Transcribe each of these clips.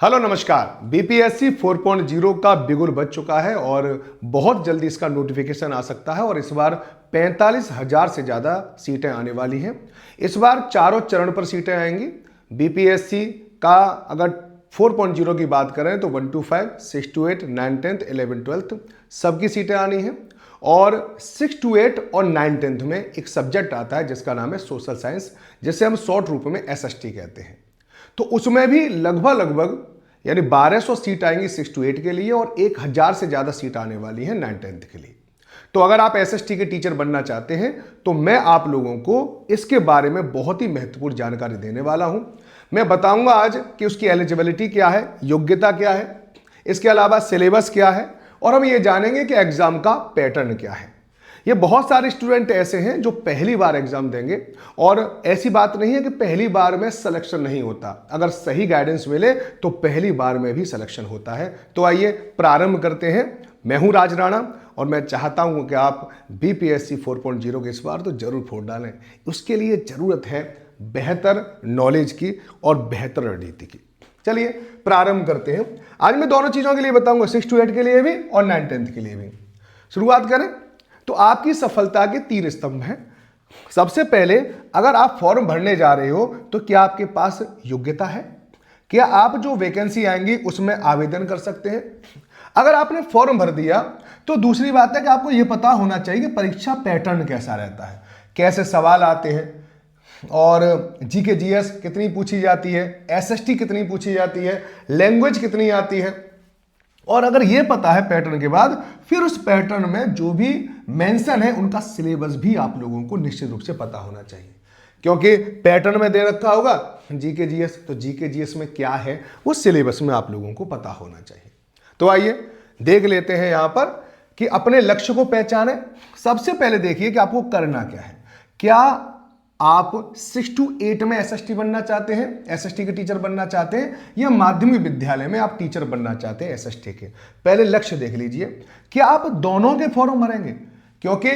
Hello नमस्कार। BPSC 4.0 का बिगुल बज चुका है और बहुत जल्दी इसका नोटिफिकेशन आ सकता है और इस बार 45,000 से ज़्यादा सीटें आने वाली हैं। इस बार चारों चरण पर सीटें आएंगी। बीपीएससी का अगर 4.0 की बात करें तो 1 to 5, 6 to 8, 9, 10, 11, 12 सबकी सीटें आनी हैं और 6 to 8 और 9, 10 में एक सब्जेक्ट आता है जिसका नाम है सोशल साइंस, जिसे हम शॉर्ट रूप में एसएसटी कहते हैं। तो उसमें भी लगभग यानी 1200 सीट आएंगी 6 to 8 के लिए और 1000 से ज़्यादा सीट आने वाली है 9, 10 के लिए। तो अगर आप एसएसटी के टीचर बनना चाहते हैं तो मैं आप लोगों को इसके बारे में बहुत ही महत्वपूर्ण जानकारी देने वाला हूं। मैं बताऊंगा आज कि उसकी एलिजिबिलिटी क्या है, योग्यता क्या है, इसके अलावा सिलेबस क्या है और हम ये जानेंगे कि एग्जाम का पैटर्न क्या है। ये बहुत सारे स्टूडेंट ऐसे हैं जो पहली बार एग्जाम देंगे और ऐसी बात नहीं है कि पहली बार में सिलेक्शन नहीं होता। अगर सही गाइडेंस मिले तो पहली बार में भी सिलेक्शन होता है। तो आइए प्रारंभ करते हैं। मैं हूं राज राणा और मैं चाहता हूं कि आप बीपीएससी 4.0 के इस बार तो जरूर वोट डालें। उसके लिए जरूरत है बेहतर नॉलेज की और बेहतर रणनीति की। चलिए प्रारंभ करते हैं। आज मैं दोनों चीज़ों के लिए बताऊंगा, 6 to 8 के लिए भी और 9, 10 के लिए भी। शुरुआत करें तो आपकी सफलता के 3 स्तंभ हैं। सबसे पहले, अगर आप फॉर्म भरने जा रहे हो तो क्या आपके पास योग्यता है? क्या आप जो वैकेंसी आएंगी उसमें आवेदन कर सकते हैं? अगर आपने फॉर्म भर दिया तो दूसरी बात है कि आपको यह पता होना चाहिए कि परीक्षा पैटर्न कैसा रहता है, कैसे सवाल आते हैं और जीके जीएस कितनी पूछी जाती है, एसएसटी कितनी पूछी जाती है, लैंग्वेज कितनी आती है। और अगर ये पता है पैटर्न के बाद, फिर उस पैटर्न में जो भी मेंशन है उनका सिलेबस भी आप लोगों को निश्चित रूप से पता होना चाहिए। क्योंकि पैटर्न में दे रखा होगा जीके जीएस, तो जीके जीएस में क्या है वो सिलेबस में आप लोगों को पता होना चाहिए। तो आइए देख लेते हैं यहां पर कि अपने लक्ष्य को पहचाने। सबसे पहले देखिए कि आपको करना क्या है। क्या आप 6 to 8 में एसएसटी बनना चाहते हैं, एसएसटी के टीचर बनना चाहते हैं, या माध्यमिक विद्यालय में आप टीचर बनना चाहते हैं एसएसटी के? पहले लक्ष्य देख लीजिए। क्या आप दोनों के फॉर्म भरेंगे? क्योंकि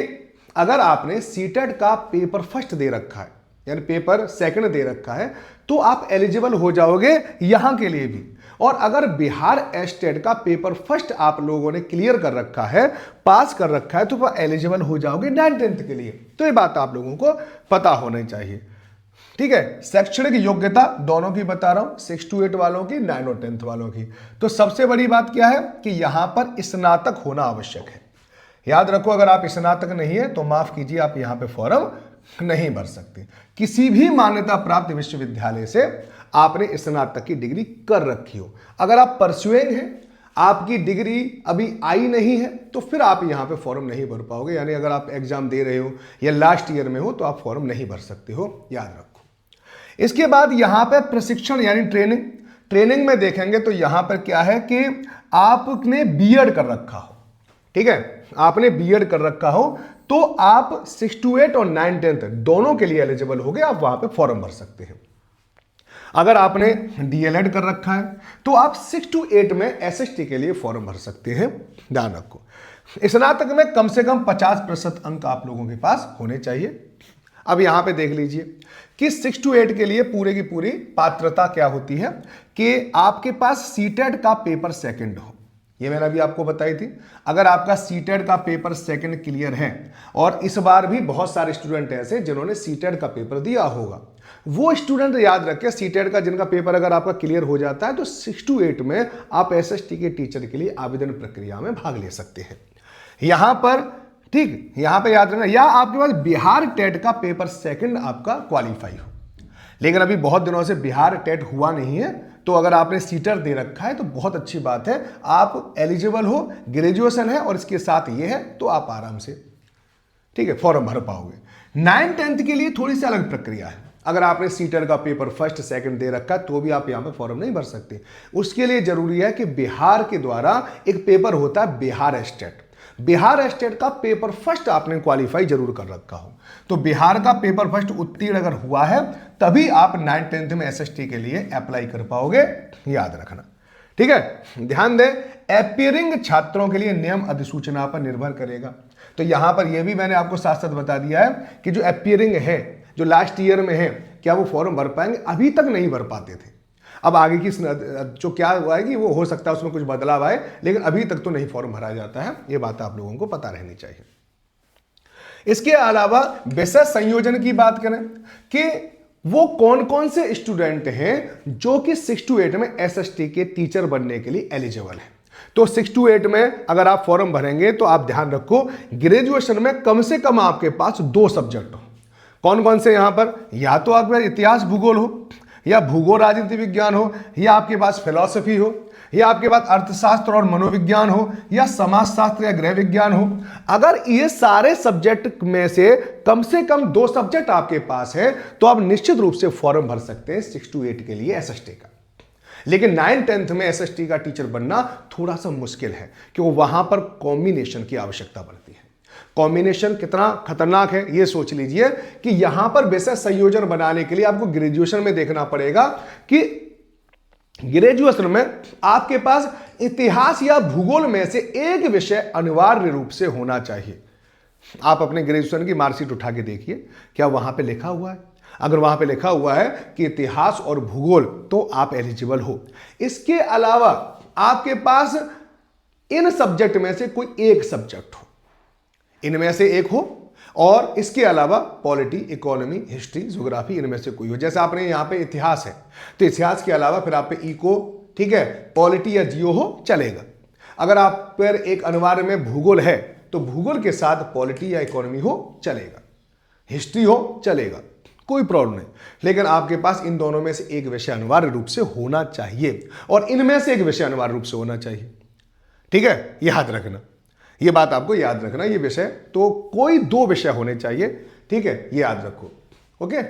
अगर आपने सीटेट का पेपर फर्स्ट दे रखा है यानी पेपर सेकंड दे रखा है तो आप एलिजिबल हो जाओगे यहां के लिए भी। और अगर बिहार एस्टेट का पेपर फर्स्ट आप लोगों ने क्लियर कर रखा है, पास कर रखा है, तो वह एलिजिबल हो जाओगे 9, 10 के लिए। तो ये बात आप लोगों को पता होनी चाहिए। ठीक है, शैक्षणिक योग्यता दोनों की बता रहा हूं, 6 to 8 वालों की, 9 और 10 वालों की। तो सबसे बड़ी बात क्या है कि यहां पर स्नातक होना आवश्यक है। याद रखो, अगर आप स्नातक नहीं है तो माफ कीजिए, आप यहां पे फॉर्म नहीं भर सकते। किसी भी मान्यता प्राप्त विश्वविद्यालय से आपने स्नातक की डिग्री कर रखी हो। अगर आप परस्यूइंग हैं, आपकी डिग्री अभी आई नहीं है, तो फिर आप यहां पे फॉर्म नहीं भर पाओगे। यानी अगर आप एग्जाम दे रहे हो या लास्ट ईयर में हो तो आप फॉर्म नहीं भर सकते हो, याद रखो। इसके बाद यहां पे प्रशिक्षण यानी ट्रेनिंग में देखेंगे तो यहां पर क्या है कि आपने बीएड कर रखा हो। ठीक है, आपने बीएड कर रखा हो तो आप 6 to 8 और 9, 10 दोनों के लिए एलिजिबल हो गए, आप वहां पे फॉर्म भर सकते हैं। अगर आपने डीएलएड कर रखा है तो आप 6 to 8 में एसएसटी के लिए फॉर्म भर सकते हैं। ध्यान रखो, स्नातक में कम से कम 50% अंक आप लोगों के पास होने चाहिए। अब यहां पे देख लीजिए कि 6 to 8 के लिए पूरे की पूरी पात्रता क्या होती है कि आपके पास सीटेट का पेपर सेकंड हो। ये मैंने अभी आपको बताई थी। अगर आपका सीटेट का पेपर सेकंड क्लियर है, और इस बार भी बहुत सारे स्टूडेंट ऐसे जिन्होंने सीटेट का पेपर दिया होगा, वो स्टूडेंट याद रखें सीटेट का जिनका पेपर अगर आपका क्लियर हो जाता है तो 6 to 8 में आप एसएसटी के टीचर के लिए आवेदन प्रक्रिया में भाग ले सकते हैं। यहां पर ठीक, यहां पर याद रखना, या आपके पास बिहार टेट का पेपर सेकंड आपका क्वालिफाई हो। लेकिन अभी बहुत दिनों से बिहार टेट हुआ नहीं है, तो अगर आपने सीटर दे रखा है तो बहुत अच्छी बात है, आप एलिजिबल हो, ग्रेजुएशन है और इसके साथ ये है, तो आप आराम से ठीक है फॉर्म भर पाओगे। 9, 10 के लिए थोड़ी सी अलग प्रक्रिया है। अगर आपने सीटर का पेपर फर्स्ट सेकंड दे रखा है तो भी आप यहां पे फॉर्म नहीं भर सकते। उसके लिए जरूरी है कि बिहार के द्वारा एक पेपर होता है बिहार एस्टेट। बिहार एस्टेट का पेपर फर्स्ट आपने क्वालिफाई जरूर कर रखा हो, तो बिहार का पेपर फर्स्ट उत्तीर्ण अगर हुआ है तभी आप 9, 10 में एसएसटी के लिए अप्लाई कर पाओगे, याद रखना। ठीक है, ध्यान दें, अपीयरिंग छात्रों के लिए नियम अधिसूचना पर निर्भर करेगा। तो यहां पर यह भी मैंने आपको साथ साथ बता दिया है कि जो अपीयरिंग है, जो लास्ट ईयर में है, क्या वो फॉर्म भर पाएंगे? अभी तक नहीं भर पाते थे। अब आगे की जो क्या आएगी वो हो सकता है उसमें कुछ बदलाव आए, लेकिन अभी तक तो नहीं फॉर्म भरा जाता है, ये बात आप लोगों को पता रहनी चाहिए। इसके अलावा विषय संयोजन की बात करें कि वो कौन कौन से स्टूडेंट हैं जो कि 6 to 8 में एसएसटी के टीचर बनने के लिए एलिजिबल हैं। तो 6 to 8 में अगर आप फॉर्म भरेंगे तो आप ध्यान रखो ग्रेजुएशन में कम से कम आपके पास 2 सब्जेक्ट हो। कौन कौन से यहां पर, या तो आपका इतिहास भूगोल हो, या भूगोल राजनीति विज्ञान हो, या आपके पास फिलॉसफी हो, या आपके पास अर्थशास्त्र और मनोविज्ञान हो, या समाजशास्त्र या गृह विज्ञान हो। अगर ये सारे सब्जेक्ट में से कम 2 सब्जेक्ट आपके पास है तो आप निश्चित रूप से फॉर्म भर सकते हैं 6 to 8 के लिए एसएसटी का। लेकिन 9th-10th में एसएसटी का टीचर बनना थोड़ा सा मुश्किल है, क्योंकि वहां पर कॉम्बिनेशन की आवश्यकता पड़ती है। कॉम्बिनेशन कितना खतरनाक है ये सोच लीजिए कि यहां पर विषय संयोजन बनाने के लिए आपको ग्रेजुएशन में देखना पड़ेगा कि ग्रेजुएशन में आपके पास इतिहास या भूगोल में से एक विषय अनिवार्य रूप से होना चाहिए। आप अपने ग्रेजुएशन की मार्कशीट उठा के देखिए, क्या वहां पे लिखा हुआ है? अगर वहां पे लिखा हुआ है कि इतिहास और भूगोल तो आप एलिजिबल हो। इसके अलावा आपके पास इन सब्जेक्ट में से कोई एक सब्जेक्ट हो, इनमें से एक हो, और इसके अलावा पॉलिटी, इकोनॉमी, हिस्ट्री, ज्योग्राफी इनमें से कोई हो। जैसे आपने यहां पे इतिहास है तो इतिहास के अलावा फिर आप पे इको, ठीक है, पॉलिटी या जियो हो चलेगा। अगर आप पर एक अनिवार्य में भूगोल है तो भूगोल के साथ पॉलिटी या इकोनॉमी हो चलेगा, हिस्ट्री हो चलेगा, कोई प्रॉब्लम नहीं। लेकिन आपके पास इन दोनों में से एक विषय अनिवार्य रूप से होना चाहिए और इनमें से एक विषय अनिवार्य रूप से होना चाहिए। ठीक है, याद रखना, ये बात आपको याद रखना, ये विषय तो कोई 2 विषय होने चाहिए। ठीक है, ये याद रखो। ओके,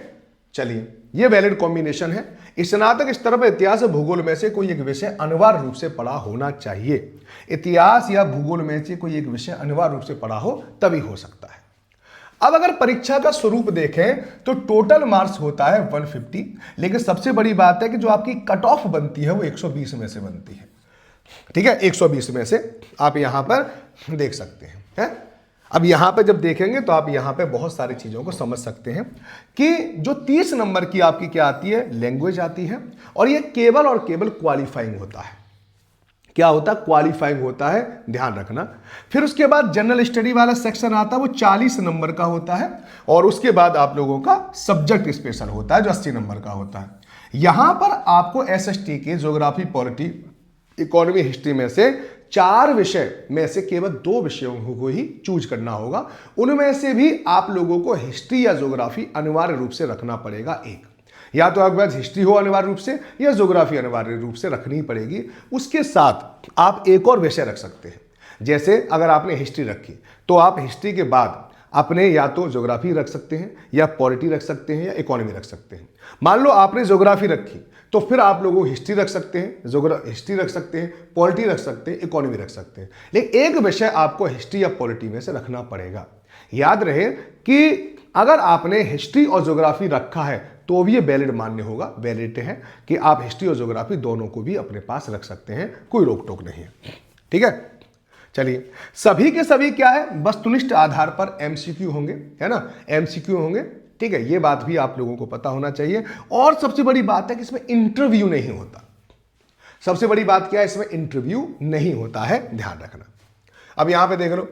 चलिए, ये वैलिड कॉम्बिनेशन है। स्नातक स्तर पर इतिहास और भूगोल में से कोई एक विषय अनिवार्य रूप से पढ़ा होना चाहिए। इतिहास या भूगोल में से कोई एक विषय अनिवार्य रूप से पढ़ा हो तभी हो सकता है। अब अगर परीक्षा का स्वरूप देखें तो टोटल मार्क्स होता है 150, लेकिन सबसे बड़ी बात है कि जो आपकी कट ऑफ बनती है वो 120 में से बनती है। ठीक है, 120 में से आप यहां पर देख सकते हैं। अब यहां पे जब देखेंगे तो आप यहां पे बहुत सारी चीजों को समझ सकते हैं कि जो 30 नंबर की आपकी क्या आती है, लैंग्वेज आती है, और ये केवल और केवल क्वालिफाइंग होता है। क्या होता है? क्वालिफाइंग होता है, ध्यान रखना। फिर उसके बाद जनरल स्टडी वाला सेक्शन आता है, वो 40 नंबर का होता है, और उसके बाद आप लोगों का सब्जेक्ट स्पेशल होता है जो 80 नंबर का होता है। यहां पर आपको एसएसटी के ज्योग्राफी, पॉलिटी, इकोनॉमी, हिस्ट्री में से 4 विषय में से केवल 2 विषयों को ही चूज करना होगा। उनमें से भी आप लोगों को हिस्ट्री या ज्योग्राफी अनिवार्य रूप से रखना पड़ेगा एक, या तो आपके पास हिस्ट्री हो अनिवार्य रूप से या ज्योग्राफी अनिवार्य रूप से रखनी पड़ेगी। उसके साथ आप एक और विषय रख सकते हैं। जैसे अगर आपने हिस्ट्री रखी तो आप हिस्ट्री के बाद अपने या तो ज्योग्राफी रख सकते हैं, या पॉलिटी रख सकते हैं, या इकोनॉमी रख सकते हैं। मान लो आपने ज्योग्राफी रखी तो फिर आप लोगों हिस्ट्री रख सकते हैं, हिस्ट्री रख सकते हैं, पॉलिटी रख सकते हैं, इकोनॉमी रख सकते हैं, लेकिन एक विषय आपको हिस्ट्री या पॉलिटी में से रखना पड़ेगा। याद रहे कि अगर आपने हिस्ट्री और ज्योग्राफी रखा है तो भी ये वैलिड मान्य होगा, वैलिड है कि आप हिस्ट्री और ज्योग्राफी दोनों को भी अपने पास रख सकते हैं, कोई रोक टोक नहीं है। ठीक है, चलिए, सभी के सभी क्या है, वस्तुनिष्ठ आधार पर एमसीक्यू होंगे, है ना, एमसीक्यू होंगे। ठीक है, ये बात भी आप लोगों को पता होना चाहिए। और सबसे बड़ी बात है कि इसमें इंटरव्यू नहीं होता। सबसे बड़ी बात क्या है, इसमें इंटरव्यू नहीं होता है, ध्यान रखना। अब यहां पे देख लो,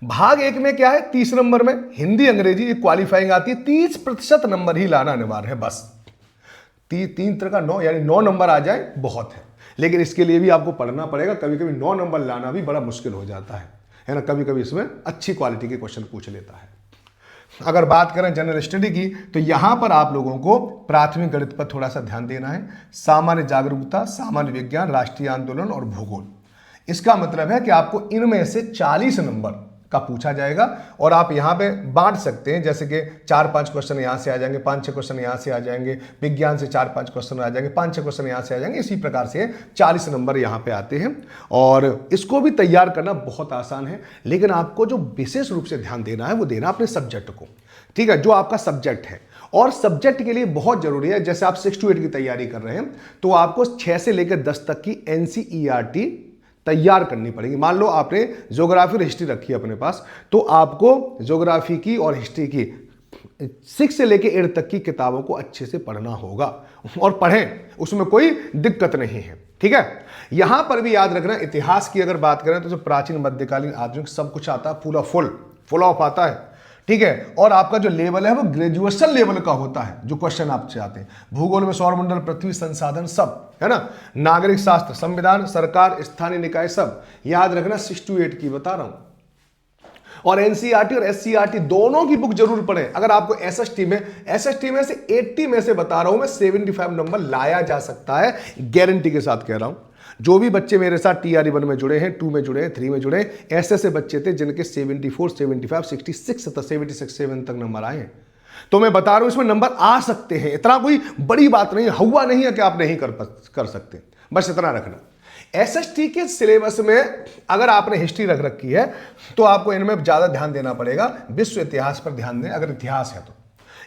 भाग 1 में क्या है, 30 नंबर में हिंदी अंग्रेजी क्वालिफाइंग आती है, 30% नंबर ही लाना अनिवार्य है, बस 3 तरह का 9, यानी 9 नंबर आ जाए बहुत है। लेकिन इसके लिए भी आपको पढ़ना पड़ेगा, कभी कभी 9 नंबर लाना भी बड़ा मुश्किल हो जाता है ना, कभी कभी इसमें अच्छी क्वालिटी के क्वेश्चन पूछ लेता है। अगर बात करें जनरल स्टडी की तो यहां पर आप लोगों को प्राथमिक गणित पर थोड़ा सा ध्यान देना है, सामान्य जागरूकता, सामान्य विज्ञान, राष्ट्रीय आंदोलन और भूगोल। इसका मतलब है कि आपको इनमें से 40 नंबर का पूछा जाएगा, और आप यहां पे बांट सकते हैं, जैसे कि 4-5 क्वेश्चन यहां से आ जाएंगे, 5-6 क्वेश्चन यहां से आ जाएंगे, विज्ञान से 4-5 क्वेश्चन आ जाएंगे, 5-6 क्वेश्चन यहां से आ जाएंगे। इसी प्रकार से 40 नंबर यहां पे आते हैं, और इसको भी तैयार करना बहुत आसान है। लेकिन आपको जो विशेष रूप से ध्यान देना है वो देना अपने सब्जेक्ट को। ठीक है, जो आपका सब्जेक्ट है, और सब्जेक्ट के लिए बहुत जरूरी है, जैसे आप 6 to 8 की तैयारी कर रहे हैं तो आपको 6 से लेकर 10 तक की एनसीईआरटी तैयार करनी पड़ेगी। मान लो आपने ज्योग्राफी और हिस्ट्री रखी है अपने पास, तो आपको ज्योग्राफी की और हिस्ट्री की 6 से लेके 8 तक की किताबों को अच्छे से पढ़ना होगा और पढ़ें, उसमें कोई दिक्कत नहीं है। ठीक है, यहां पर भी याद रखना, इतिहास की अगर बात करें तो प्राचीन, मध्यकालीन, आधुनिक सब कुछ आता है, पूरा फुल ऑफ आता है। ठीक है, और आपका जो लेवल है वो ग्रेजुएशन लेवल का होता है, जो क्वेश्चन आपसे आते हैं। भूगोल में सौरमंडल, पृथ्वी, संसाधन, सब है ना, नागरिक शास्त्र, संविधान, सरकार, स्थानीय निकाय, सब याद रखना। 6 to 8 की बता रहा हूं। और एनसीईआरटी और एससीईआरटी दोनों की बुक जरूर पढ़ें। अगर आपको एसएसटी में से 80 में से बता रहा हूं मैं, 75 नंबर लाया जा सकता है, गारंटी के साथ कह रहा हूं। जो भी बच्चे मेरे साथ TRE 1 में जुड़े हैं, 2 में जुड़े हैं, 3 में जुड़े हैं, ऐसे बच्चे थे जिनके 74, 75, 66 तक, 76, 7 तक नंबर आए हैं। तो मैं बता रहा हूं इसमें नंबर आ सकते हैं, इतना कोई बड़ी बात नहीं है, हुआ नहीं है कि आप नहीं कर सकते, बस इतना रखना। एसएसटी के सिलेबस में अगर आपने हिस्ट्री रख रखी है तो आपको इनमें ज्यादा ध्यान देना पड़ेगा। विश्व इतिहास पर ध्यान दें, अगर इतिहास है तो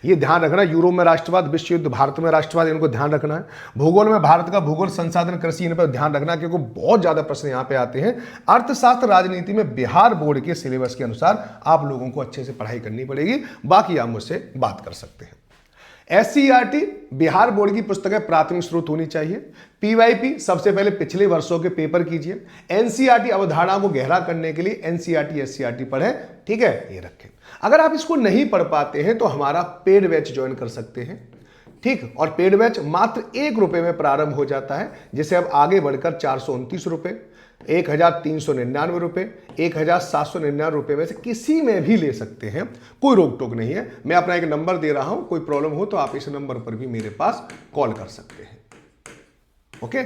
ये ध्यान रखना। यूरोप में राष्ट्रवाद, विश्व युद्ध, भारत में राष्ट्रवाद, इनको ध्यान रखना है। भूगोल में भारत का भूगोल, संसाधन, कृषि, इन पर ध्यान रखना क्योंकि बहुत ज्यादा प्रश्न यहां पे आते हैं। अर्थशास्त्र, राजनीति में बिहार बोर्ड के सिलेबस के अनुसार आप लोगों को अच्छे से पढ़ाई करनी पड़ेगी, बाकी आप मुझसे बात कर सकते हैं। एससीईआरटी बिहार बोर्ड की पुस्तकें प्राथमिक स्रोत होनी चाहिए। पीवाईपी सबसे पहले पिछले वर्षों के पेपर कीजिए। एनसीईआरटी अवधारणा को गहरा करने के लिए एनसीईआरटी, एससीईआरटी पढ़ें। ठीक है, ये रखें। अगर आप इसको नहीं पढ़ पाते हैं तो हमारा पेड बैच ज्वाइन कर सकते हैं। ठीक, और पेड बैच मात्र ₹1 में प्रारंभ हो जाता है, जिसे अब आगे बढ़कर ₹429, ₹1399, ₹1799 में से किसी में भी ले सकते हैं, कोई रोक टोक नहीं है। मैं अपना एक नंबर दे रहा हूं, कोई प्रॉब्लम हो तो आप इस नंबर पर भी मेरे पास कॉल कर सकते हैं। ओके,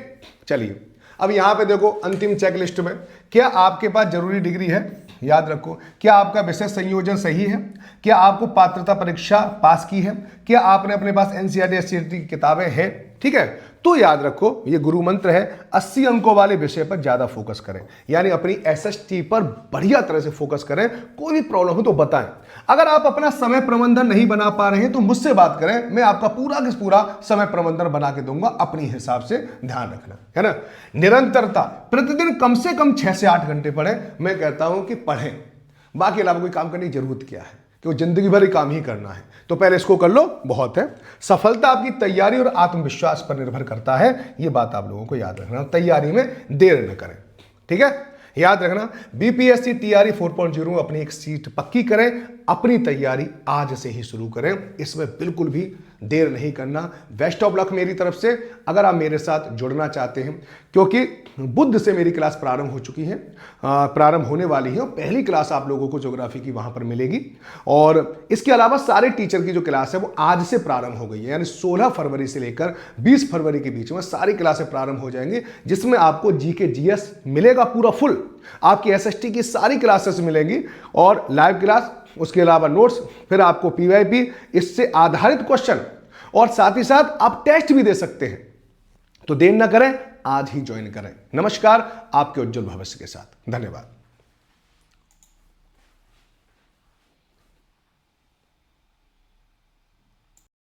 चलिए अब यहां पे देखो अंतिम चेकलिस्ट में, क्या आपके पास जरूरी डिग्री है, याद रखो, क्या आपका विषय संयोजन सही है, क्या आपको पात्रता परीक्षा पास की है, क्या आपने अपने पास एनसीईआरटी, एससीईआरटी की किताबें हैं। ठीक है, तो याद रखो ये गुरु मंत्र है, 80 अंकों वाले विषय पर ज्यादा फोकस करें, यानी अपनी एसएसटी पर बढ़िया तरह से फोकस करें। कोई भी प्रॉब्लम हो तो बताएं। अगर आप अपना समय प्रबंधन नहीं बना पा रहे हैं तो मुझसे बात करें, मैं आपका पूरा का पूरा समय प्रबंधन बना के दूंगा, अपनी हिसाब से ध्यान रखना है ना। निरंतरता, प्रतिदिन कम से कम 6 से 8 घंटे पढ़ें। मैं कहता हूं कि पढ़ें, बाकी अलावा कोई काम करने की जरूरत क्या है, क्योंकि जिंदगी भर ही काम ही करना है। तो पहले इसको कर लो, बहुत है। सफलता आपकी तैयारी और आत्मविश्वास पर निर्भर करता है, ये बात आप लोगों को याद रखना। तैयारी में देर न करें। ठीक है, याद रखना, बीपीएससी TRE 4.0 में अपनी एक सीट पक्की करें। अपनी तैयारी आज से ही शुरू करें, इसमें बिल्कुल भी देर नहीं करना। बेस्ट ऑफ लक मेरी तरफ से। अगर आप मेरे साथ जुड़ना चाहते हैं, क्योंकि बुध से मेरी क्लास प्रारंभ हो चुकी है, प्रारंभ होने वाली है, और पहली क्लास आप लोगों को ज्योग्राफी की वहां पर मिलेगी। और इसके अलावा सारे टीचर की जो क्लास है वो आज से प्रारंभ हो गई है, यानी 16 फरवरी से लेकर 20 फरवरी के बीच में सारी क्लासें प्रारंभ हो जाएंगी, जिसमें आपको जीके GS मिलेगा पूरा फुल। आपकी एसएसटी की सारी क्लासेस मिलेंगी और लाइव क्लास, उसके अलावा नोट्स, फिर आपको पीवाईपी, इससे आधारित क्वेश्चन, और साथ ही साथ आप टेस्ट भी दे सकते हैं। तो देर न करें, आज ही ज्वाइन करें। नमस्कार, आपके उज्जवल भविष्य के साथ। धन्यवाद।